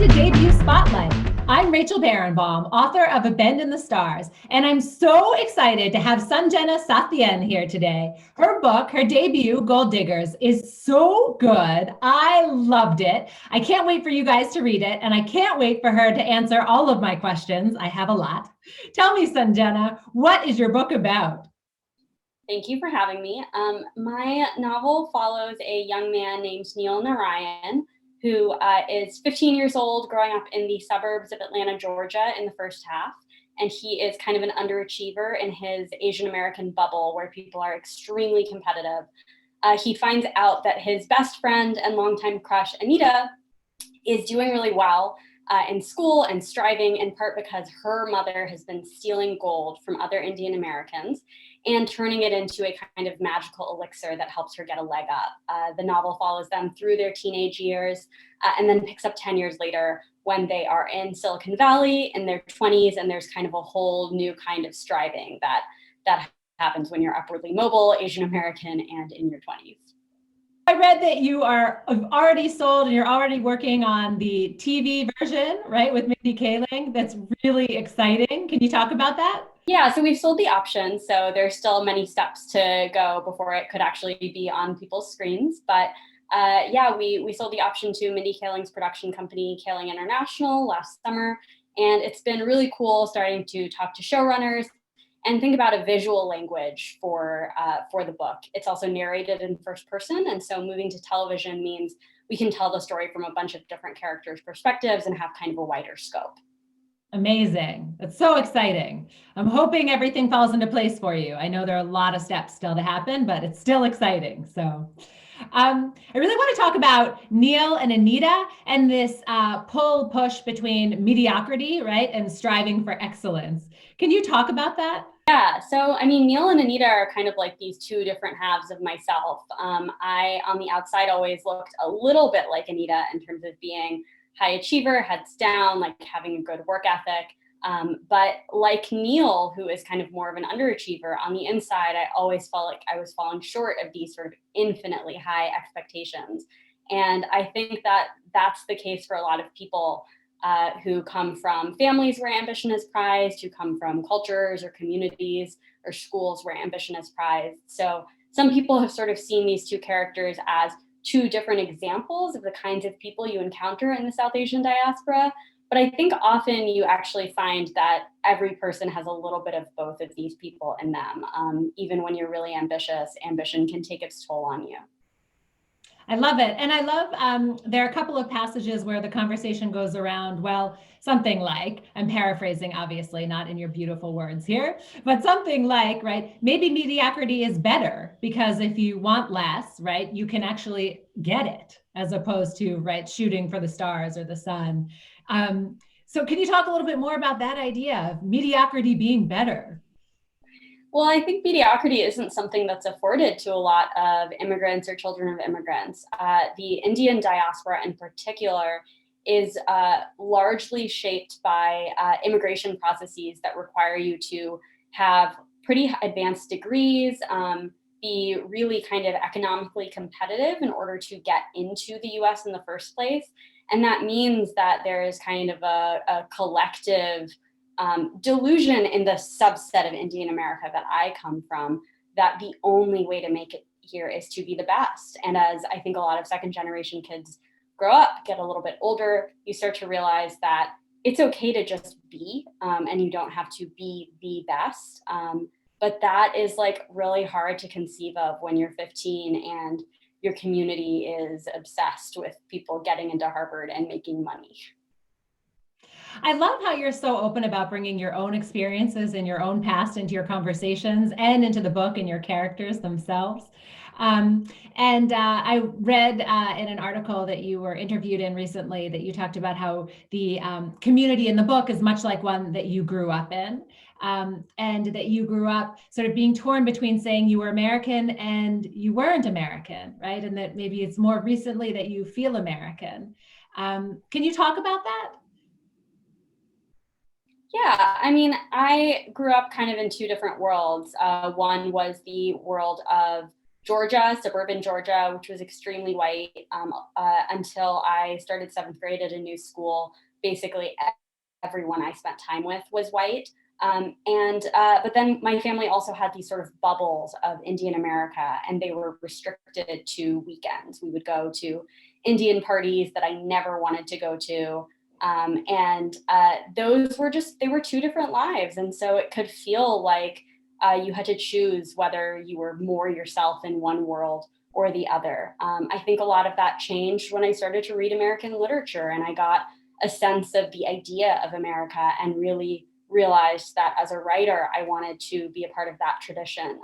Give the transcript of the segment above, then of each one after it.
to Debut Spotlight. I'm Rachel Barenbaum, author of A Bend in the Stars, and I'm so excited to have Sanjena Sathian here today. Her book, her debut, Gold Diggers, is so good. I loved it. I can't wait for you guys to read it, and I can't wait for her to answer all of my questions. I have a lot. Tell me, Sanjena, what is your book about? Thank you for having me. My novel follows a young man named Neil Narayan, who is 15 years old, growing up in the suburbs of Atlanta, Georgia, in the first half. And he is kind of an underachiever in his Asian American bubble where people are extremely competitive. He finds out that his best friend and longtime crush, Anita, is doing really well in school and striving in part because her mother has been stealing gold from other Indian Americans and turning it into a kind of magical elixir that helps her get a leg up. The novel follows them through their teenage years and then picks up 10 years later when they are in Silicon Valley in their 20s, and there's kind of a whole new kind of striving that happens when you're upwardly mobile, Asian American, and in your 20s. I read that you are already sold and you're already working on the TV version, right, with Mindy Kaling. That's really exciting. Can you talk about that? Yeah, so we've sold the option, so there's still many steps to go before it could actually be on people's screens. But yeah, we sold the option to Mindy Kaling's production company, Kaling International, last summer, and it's been really cool starting to talk to showrunners and think about a visual language for the book. It's also narrated in first person, and so moving to television means we can tell the story from a bunch of different characters' perspectives and have kind of a wider scope. Amazing. That's so exciting. I'm hoping everything falls into place for you. I know there are a lot of steps still to happen, but it's still exciting. So I really want to talk about Neil and Anita and this pull push between mediocrity, right, and striving for excellence. Can you talk about that? Yeah, so I mean, Neil and Anita are kind of like these two different halves of myself. I, on the outside, always looked a little bit like Anita in terms of being high achiever, heads down, like having a good work ethic. But like Neil, who is kind of more of an underachiever, on the inside, I always felt like I was falling short of these sort of infinitely high expectations. And I think that that's the case for a lot of people who come from families where ambition is prized, who come from cultures or communities or schools where ambition is prized. So some people have sort of seen these two characters as two different examples of the kinds of people you encounter in the South Asian diaspora. But I think often you actually find that every person has a little bit of both of these people in them. Even when you're really ambitious, ambition can take its toll on you. I love it. And I love, there are a couple of passages where the conversation goes around, well, something like, I'm paraphrasing, obviously, not in your beautiful words here, but something like, right, maybe mediocrity is better because if you want less, right, you can actually get it as opposed to, right, shooting for the stars or the sun. So can you talk a little bit more about that idea of mediocrity being better? Well, I think mediocrity isn't something that's afforded to a lot of immigrants or children of immigrants. The Indian diaspora, in particular, is largely shaped by immigration processes that require you to have pretty advanced degrees, be really kind of economically competitive in order to get into the US in the first place. And that means that there is kind of a collective delusion in the subset of Indian America that I come from, that the only way to make it here is to be the best. And as I think a lot of second generation kids grow up, get a little bit older, you start to realize that it's okay to just be, and you don't have to be the best. But that is like really hard to conceive of when you're 15 and your community is obsessed with people getting into Harvard and making money. I love how you're so open about bringing your own experiences and your own past into your conversations and into the book and your characters themselves. And I read in an article that you were interviewed in recently that you talked about how the community in the book is much like one that you grew up in. And that you grew up sort of being torn between saying you were American and you weren't American, right? And that maybe it's more recently that you feel American. Can you talk about that? Yeah, I mean, I grew up kind of in two different worlds. One was the world of Georgia, suburban Georgia, which was extremely white until I started seventh grade at a new school. Basically, everyone I spent time with was white. But then my family also had these sort of bubbles of Indian America, and they were restricted to weekends. We would go to Indian parties that I never wanted to go to. Those were they were two different lives. And so it could feel like you had to choose whether you were more yourself in one world or the other. I think a lot of that changed when I started to read American literature, and I got a sense of the idea of America and really realized that as a writer, I wanted to be a part of that tradition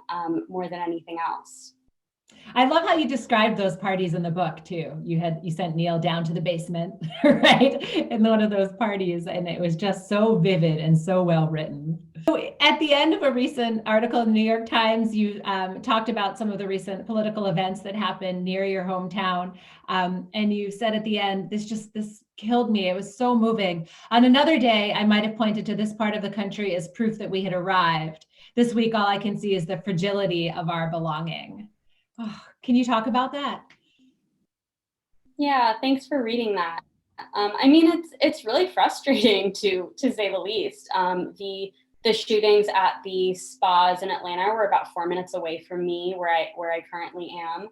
more than anything else. I love how you described those parties in the book too. You sent Neil down to the basement, right, in one of those parties, and it was just so vivid and so well written. So at the end of a recent article in the New York Times, you talked about some of the recent political events that happened near your hometown, and you said at the end, this killed me. It was so moving. On another day, I might have pointed to this part of the country as proof that we had arrived. This week, all I can see is the fragility of our belonging. Oh, can you talk about that? Yeah, thanks for reading that. I mean, it's really frustrating to say the least. The shootings at the spas in Atlanta were about 4 minutes away from me, where I currently am,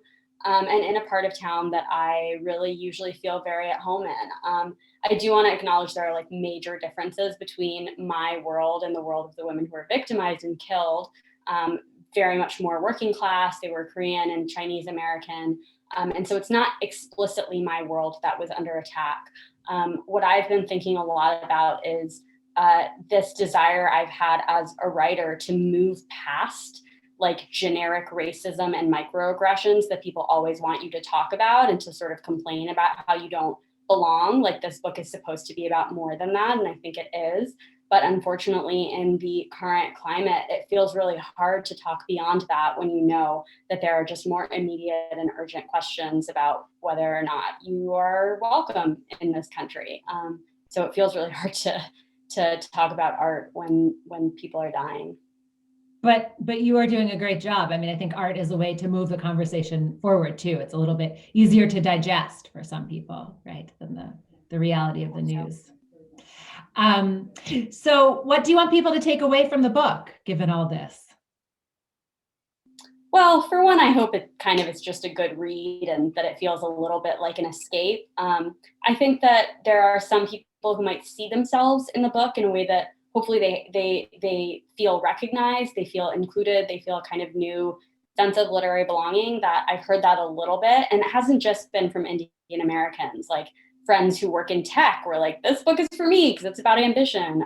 and in a part of town that I really usually feel very at home in. I do want to acknowledge there are like major differences between my world and the world of the women who were victimized and killed. Very much more working class. They were Korean and Chinese American. And so it's not explicitly my world that was under attack. What I've been thinking a lot about is this desire I've had as a writer to move past like generic racism and microaggressions that people always want you to talk about and to sort of complain about how you don't belong. Like this book is supposed to be about more than that, and I think it is. But unfortunately, in the current climate, it feels really hard to talk beyond that when you know that there are just more immediate and urgent questions about whether or not you are welcome in this country. So it feels really hard to talk about art when people are dying. But you are doing a great job. I mean, I think art is a way to move the conversation forward too. It's a little bit easier to digest for some people, right, than the reality of the news. So what do you want people to take away from the book, given all this? Well, for one, I hope it kind of is just a good read and that it feels a little bit like an escape. I think that there are some people who might see themselves in the book in a way that hopefully they feel recognized, they feel included, they feel a kind of new sense of literary belonging. That I've heard that a little bit, and it hasn't just been from Indian Americans. Like friends who work in tech were like, "This book is for me because it's about ambition."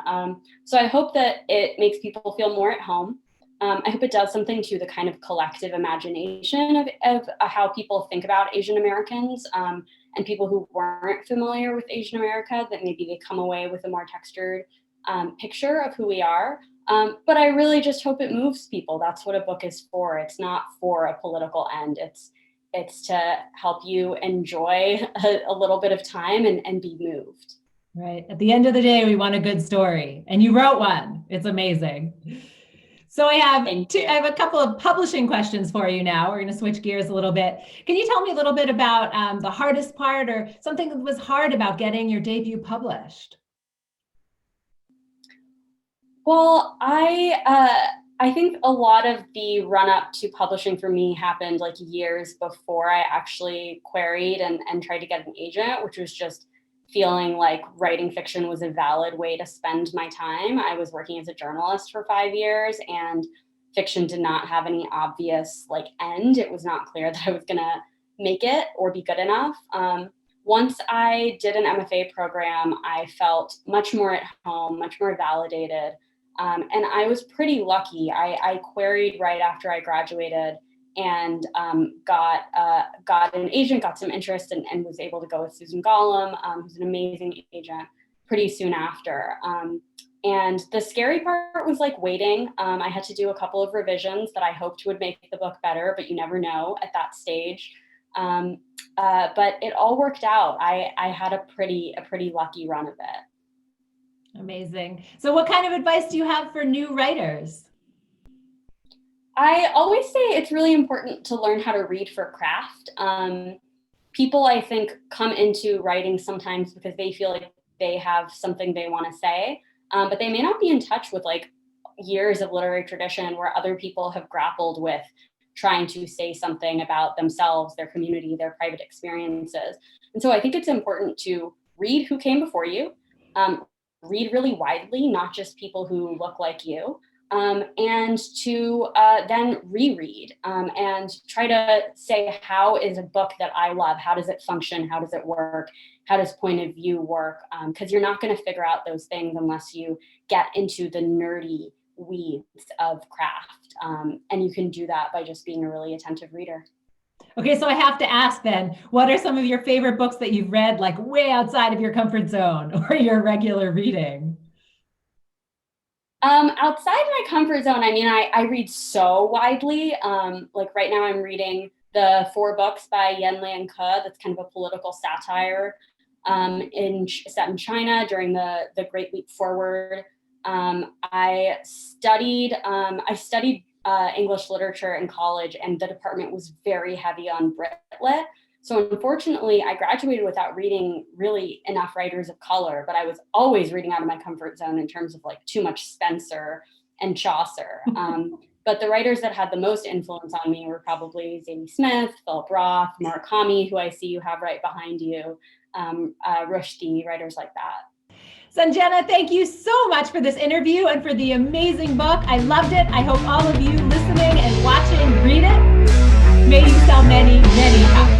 So I hope that it makes people feel more at home. I hope it does something to the kind of collective imagination of how people think about Asian Americans and people who weren't familiar with Asian America, that maybe they come away with a more textured picture of who we are. But I really just hope it moves people. That's what a book is for. It's not for a political end. It's to help you enjoy a little bit of time and be moved. Right. At the end of the day, we want a good story, and you wrote one. It's amazing. So I have a couple of publishing questions for you now. We're going to switch gears a little bit. Can you tell me a little bit about the hardest part or something that was hard about getting your debut published? Well, I think a lot of the run up to publishing for me happened like years before I actually queried and tried to get an agent, which was just feeling like writing fiction was a valid way to spend my time. I was working as a journalist for 5 years, and fiction did not have any obvious like end. It was not clear that I was gonna make it or be good enough. Once I did an MFA program, I felt much more at home, much more validated. And I was pretty lucky. I queried right after I graduated and got an agent, got some interest, and was able to go with Susan Gollum, who's an amazing agent, pretty soon after. And the scary part was like waiting. I had to do a couple of revisions that I hoped would make the book better, but you never know at that stage. But it all worked out. I had a pretty lucky run of it. Amazing. So what kind of advice do you have for new writers? I always say it's really important to learn how to read for craft. People, I think, come into writing sometimes because they feel like they have something they want to say, but they may not be in touch with like years of literary tradition where other people have grappled with trying to say something about themselves, their community, their private experiences. And so I think it's important to read who came before you, read really widely, not just people who look like you, and to then reread and try to say, how is a book that I love, how does it function, how does it work, how does point of view work? Because you're not going to figure out those things unless you get into the nerdy weeds of craft. And you can do that by just being a really attentive reader. Okay, so I have to ask then, what are some of your favorite books that you've read like way outside of your comfort zone or your regular reading? Outside my comfort zone, I mean, I read so widely. Like right now, I'm reading the 4 books by Yen Liang Ke. That's kind of a political satire set in China during the Great Leap Forward. I studied English literature in college, and the department was very heavy on Brit Lit. So unfortunately, I graduated without reading really enough writers of color, but I was always reading out of my comfort zone in terms of like too much Spencer and Chaucer. But the writers that had the most influence on me were probably Zadie Smith, Philip Roth, Murakami, who I see you have right behind you, Rushdie, writers like that. Sanjena, thank you so much for this interview and for the amazing book. I loved it. I hope all of you listening and watching read it. May you sell many, many copies.